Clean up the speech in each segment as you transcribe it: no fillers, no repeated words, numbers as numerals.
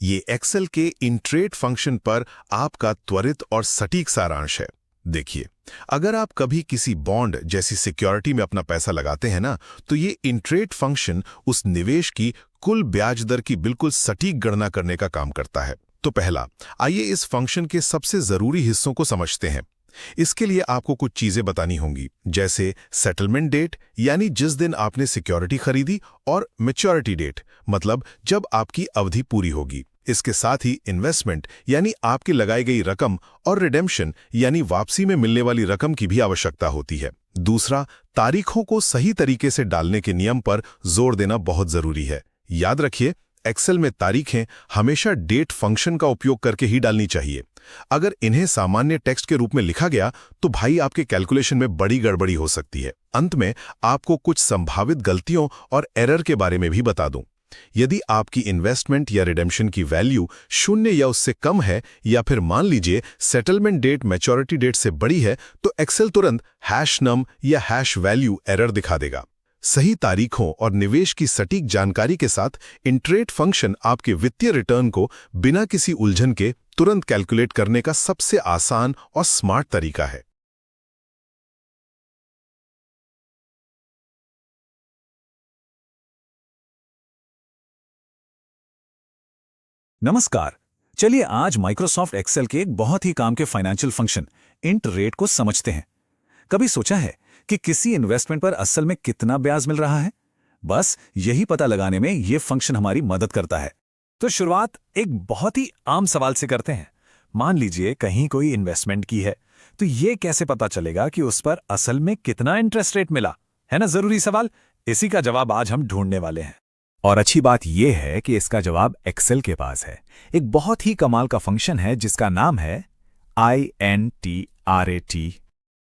ये एक्सेल के इंट्रेड फंक्शन पर आपका त्वरित और सटीक सारांश है। देखिए, अगर आप कभी किसी बॉन्ड जैसी सिक्योरिटी में अपना पैसा लगाते हैं ना, तो ये इंट्रेड फंक्शन उस निवेश की कुल ब्याज दर की बिल्कुल सटीक गणना करने का काम करता है। तो पहला, आइए इस फंक्शन के सबसे जरूरी हिस्सों को समझते हैं। इसके लिए आपको कुछ चीजें बतानी होंगी, जैसे सेटलमेंट डेट यानी जिस दिन आपने सिक्योरिटी खरीदी, और मैच्योरिटी डेट मतलब जब आपकी अवधि पूरी होगी। इसके साथ ही इन्वेस्टमेंट यानी आपकी लगाई गई रकम, और रिडेम्पशन यानी वापसी में मिलने वाली रकम की भी आवश्यकता होती है। दूसरा, तारीखों को सही तरीके से डालने के नियम पर जोर देना बहुत जरूरी है। याद रखिए, एक्सेल में तारीखें हमेशा डेट फंक्शन का उपयोग करके ही डालनी चाहिए। अगर इन्हें सामान्य टेक्स्ट के रूप में लिखा गया तो भाई आपके कैलकुलेशन में बड़ी गड़बड़ी हो सकती है। अंत में आपको कुछ संभावित गलतियों और एरर के बारे में भी बता दूं। यदि आपकी इन्वेस्टमेंट या रिडेम्पशन की वैल्यू 0 या उससे कम है, या फिर मान लीजिए सेटलमेंट डेट मैच्योरिटी डेट से बड़ी है, तो एक्सेल तुरंत #num या #value एरर दिखा देगा। सही तारीखों और निवेश की सटीक जानकारी के साथ इंट्रेड फंक्शन आपके वित्तीय रिटर्न को बिना किसी उलझन के तुरंत कैलकुलेट करने का सबसे आसान और स्मार्ट तरीका है। नमस्कार। चलिए आज माइक्रोसॉफ्ट एक्सेल के एक बहुत ही काम के फाइनेंशियल फंक्शन इंट रेट को समझते हैं। कभी सोचा है कि किसी इन्वेस्टमेंट पर असल में कितना ब्याज मिल रहा है? बस यही पता लगाने में यह फंक्शन हमारी मदद करता है। तो शुरुआत एक बहुत ही आम सवाल से करते हैं। मान लीजिए कहीं कोई इन्वेस्टमेंट की है, तो यह कैसे पता चलेगा कि उस पर असल में कितना इंटरेस्ट रेट मिला? है ना जरूरी सवाल। इसी का जवाब आज हम ढूंढने वाले हैं। और अच्छी बात यह है कि इसका जवाब एक्सेल के पास है। एक बहुत ही कमाल का फंक्शन है जिसका नाम है INTRAT।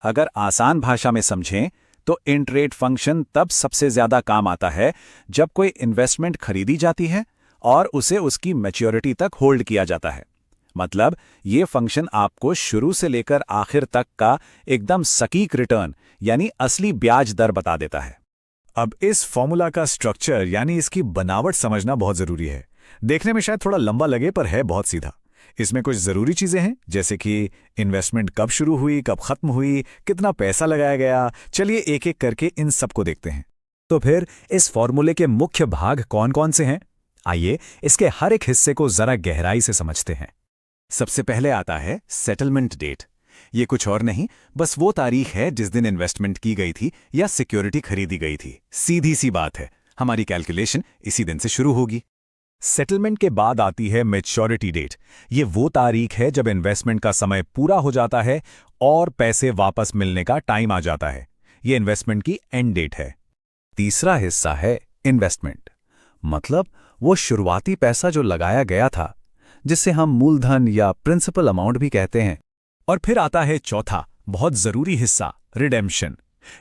अगर आसान भाषा में समझें तो इंटरेट फंक्शन तब सबसे ज्यादा काम आता है जब कोई इन्वेस्टमेंट खरीदी जाती है और उसे उसकी मैच्योरिटी तक होल्ड किया जाता है। मतलब ये फंक्शन आपको शुरू से लेकर आखिर तक का एकदम सटीक रिटर्न यानी असली ब्याज दर बता देता है। अब इस फॉर्मूला का स्ट्रक्चर यानी इसकी बनावट समझना बहुत जरूरी है। देखने में शायद थोड़ा लंबा लगे पर है बहुत सीधा। इसमें कुछ जरूरी चीजें हैं जैसे कि इन्वेस्टमेंट कब शुरू हुई, कब खत्म हुई, कितना पैसा लगाया गया। चलिए एक एक करके इन सबको देखते हैं। तो फिर इस फॉर्मूले के मुख्य भाग कौन कौन से हैं? आइए इसके हर एक हिस्से को जरा गहराई से समझते हैं। सबसे पहले आता है सेटलमेंट डेट। ये कुछ और नहीं, बस वो तारीख है जिस दिन इन्वेस्टमेंट की गई थी या सिक्योरिटी खरीदी गई थी। सीधी सी बात है, हमारी कैलकुलेशन इसी दिन से शुरू होगी। सेटलमेंट के बाद आती है मैच्योरिटी डेट। ये वो तारीख है जब इन्वेस्टमेंट का समय पूरा हो जाता है और पैसे वापस मिलने का टाइम आ जाता है। ये इन्वेस्टमेंट की एंड डेट है। तीसरा हिस्सा है इन्वेस्टमेंट, मतलब वो शुरुआती पैसा जो लगाया गया था, जिसे हम मूलधन या प्रिंसिपल अमाउंट भी कहते हैं। और फिर आता है चौथा बहुत जरूरी हिस्सा, रिडेम्पशन।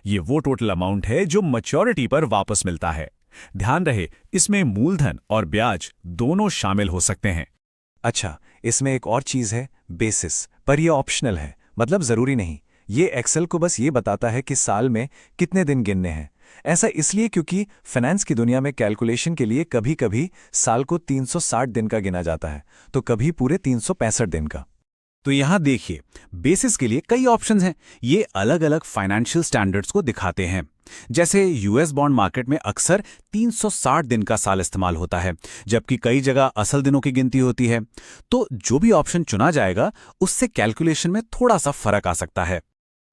ये वो टोटल अमाउंट है जो मैच्योरिटी पर वापस मिलता है। ध्यान रहे, इसमें मूलधन और ब्याज दोनों शामिल हो सकते हैं। अच्छा, इसमें एक और चीज है, बेसिस, पर यह ऑप्शनल है, मतलब जरूरी नहीं। ये एक्सेल को बस ये बताता है कि साल में कितने दिन गिनने हैं। ऐसा इसलिए क्योंकि फाइनेंस की दुनिया में कैलकुलेशन के लिए कभी कभी साल को 360 दिन का गिना जाता है, तो कभी पूरे 365 दिन का। तो यहां देखिए, बेसिस के लिए कई ऑप्शंस हैं। ये अलग अलग फाइनेंशियल स्टैंडर्ड्स को दिखाते हैं। जैसे यूएस बॉन्ड मार्केट में अक्सर 360 दिन का साल इस्तेमाल होता है, जबकि कई जगह असल दिनों की गिनती होती है। तो जो भी ऑप्शन चुना जाएगा उससे कैलकुलेशन में थोड़ा सा फर्क आ सकता है।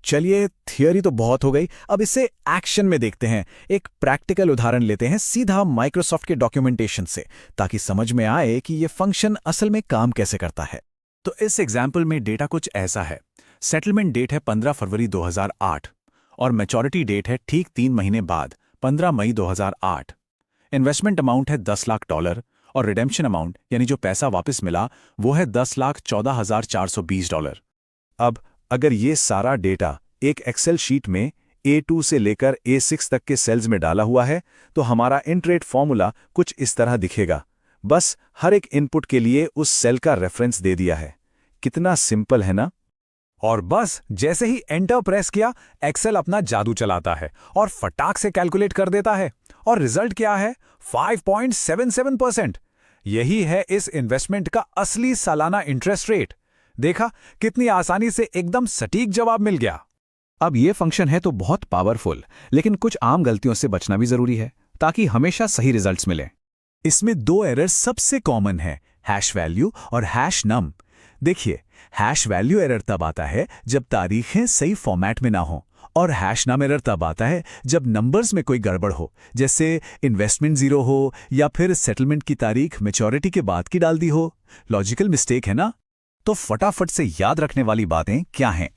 चलिए, थियरी तो बहुत हो गई, अब इसे एक्शन में देखते हैं। एक प्रैक्टिकल उदाहरण लेते हैं सीधा माइक्रोसॉफ्ट के डॉक्यूमेंटेशन से, ताकि समझ में आए कि ये फंक्शन असल में काम कैसे करता है। तो इस एग्जाम्पल में डेटा कुछ ऐसा है। सेटलमेंट डेट है 15 फरवरी 2008 और मैच्योरिटी डेट है ठीक 3 महीने बाद, 15 मई 2008। इन्वेस्टमेंट अमाउंट है $10 लाख और रिडेम्पशन अमाउंट यानी जो पैसा वापस मिला वो है $10,14,420। अब अगर ये सारा डेटा एक एक्सेल शीट में A2 से लेकर A6 तक के सेल्स में डाला हुआ है, तो हमारा इंटरेट फॉर्मूला कुछ इस तरह दिखेगा। बस हर एक इनपुट के लिए उस सेल का रेफरेंस दे दिया है। कितना सिंपल है ना? और बस जैसे ही एंटर प्रेस किया, एक्सेल अपना जादू चलाता है और फटाक से कैलकुलेट कर देता है। और रिजल्ट क्या है? 5.77%। यही है इस इन्वेस्टमेंट का असली सालाना इंटरेस्ट रेट। देखा कितनी आसानी से एकदम सटीक जवाब मिल गया। अब ये फंक्शन है तो बहुत पावरफुल, लेकिन कुछ आम गलतियों से बचना भी जरूरी है ताकि हमेशा सही रिजल्ट्स मिले। इसमें दो एरर्स सबसे कॉमन है, हैश वैल्यू और हैश नम। देखिए, हैश वैल्यू एरर तब आता है जब तारीखें सही फॉर्मेट में ना हो, और हैश नम एरर तब आता है जब नंबर्स में कोई गड़बड़ हो, जैसे इन्वेस्टमेंट 0 हो या फिर सेटलमेंट की तारीख मैच्योरिटी के बाद की डाल दी हो। लॉजिकल मिस्टेक है ना? तो फटाफट से याद रखने वाली बातें क्या हैं?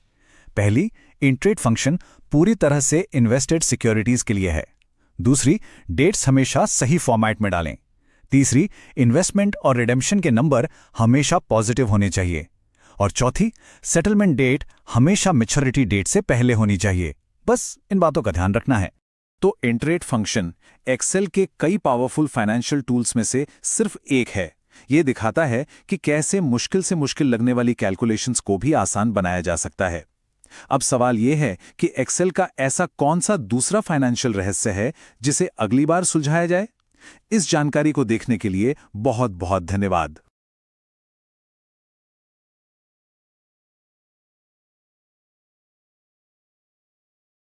पहली, इंट्रेड फंक्शन पूरी तरह से इन्वेस्टेड सिक्योरिटीज के लिए है। दूसरी, डेट्स हमेशा सही फॉर्मेट में डालें। तीसरी, इन्वेस्टमेंट और रिडेम्पशन के नंबर हमेशा पॉजिटिव होने चाहिए। और चौथी, सेटलमेंट डेट हमेशा मैच्योरिटी डेट से पहले होनी चाहिए। बस इन बातों का ध्यान रखना है। तो इंट्रेड फंक्शन एक्सेल के कई पावरफुल फाइनेंशियल टूल्स में से सिर्फ एक है। ये दिखाता है कि कैसे मुश्किल से मुश्किल लगने वाली कैलकुलेशंस को भी आसान बनाया जा सकता है। अब सवाल यह है कि एक्सेल का ऐसा कौन सा दूसरा फाइनेंशियल रहस्य है जिसे अगली बार सुलझाया जाए? इस जानकारी को देखने के लिए बहुत बहुत धन्यवाद।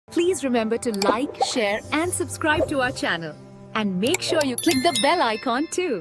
Please remember to like, share and subscribe to our channel. And make sure you click the bell icon too.